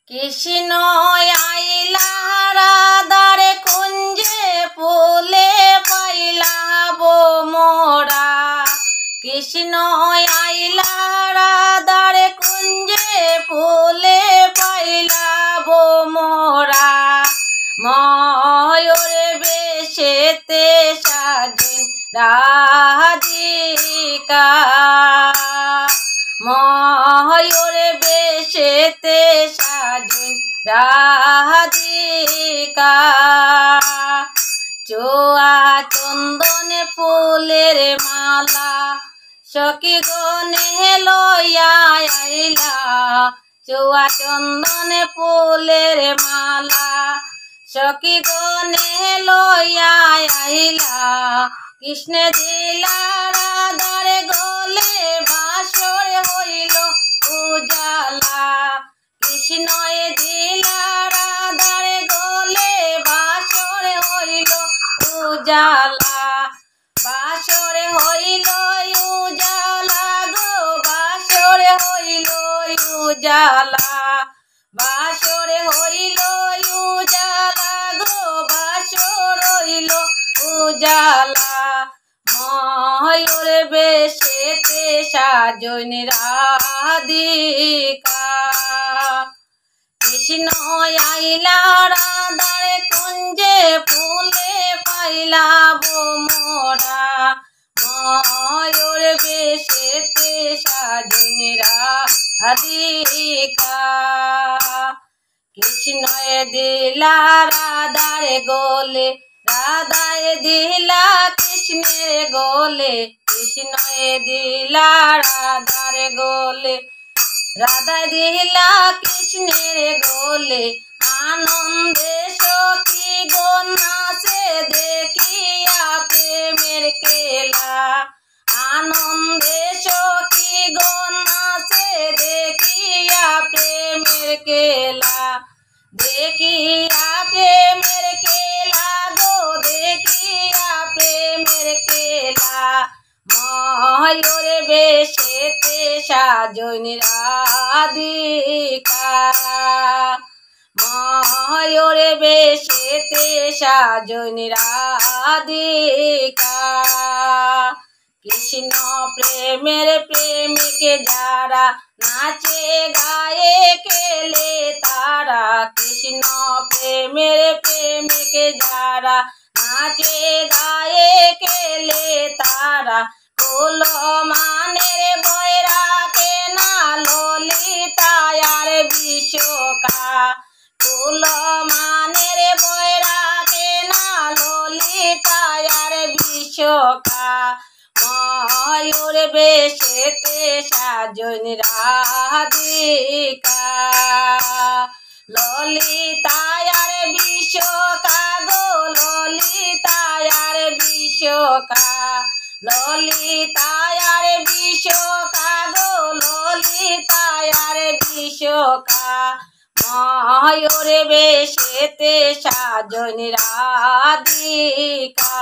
কৃষ্ণ আইলা রাধার কুঞ্জে ফুলে পাইলা মোরা। কৃষ্ণ আইলা রাধার কুঞ্জে ফুলে পাইলা মোরা। ময়ূর বেশেতে সাজেন রাধিকা। ময়ূর বেশেতে সাজেন রাধিকা। চোয়া চন্দন ফুলের মালা সখী গনে লইয়া আইলা। চোয়া চন্দন ফুলের মালা সখী গনে লইয়া আইলা। কৃষ্ণ দিলা রাধার গলে বাসর হইল উজালা। কৃষ্ণ দিলা রাধার গলে বাসর হইল উজালা। বাসর হইল উজালা গো বাসর হইল উজালা। বাসর হইল উজালা গো বাসর হইল উজালা। ময়ূর বেশেতে সাজেন রাধিকা। কৃষ্ণ আইলা রাধার কুঞ্জে ফুলে পাইলা মোরা। ময়ূর বেশেতে সাজেন রাধিকা। কৃষ্ণ দিলা রাধার গোলে রাধায় দিলা কৃষ্ণের গোলে। কৃষ্ণ দিলা রাধার গোলে রাধায় দিলা কৃষ্ণের গোলে। আনন্দে সখী গো নাচে দেখিয়া প্রেমের খেলা। আনন্দে সখী গো নাচে দেখিয়া প্রেমের খেলা। দেখিয়া প্রেমের খেলা গো দেখিয়া প্রেমের খেলা। ময়ূর বেশেতে সাজেন রাধিকা। ময়ূর বেশেতে সাজেন রাধিকা। কৃষ্ণ প্রেমের প্রেমিক যারা নাচে গায়ে খেলে তারা। কৃষ্ণ প্রেমের প্রেমিক যারা নাচে গায়ে খেলে তারা। কুল মানের বয়রা কে না ললিতা আর বিশ্বকা। কুল মানের বয়রা কে না ললিতা আর বিশ্বকা। ময়ূর বেশেতে সাজেন রাধিকা। ললিতা আর বিশ্বকা গো ললিতা আর বিশ্বকা। ললিতা আর বিশ্বকা গো ললিতা আর বিশ্বকা। ময়ূর বেশেতে সাজেন রাধিকা।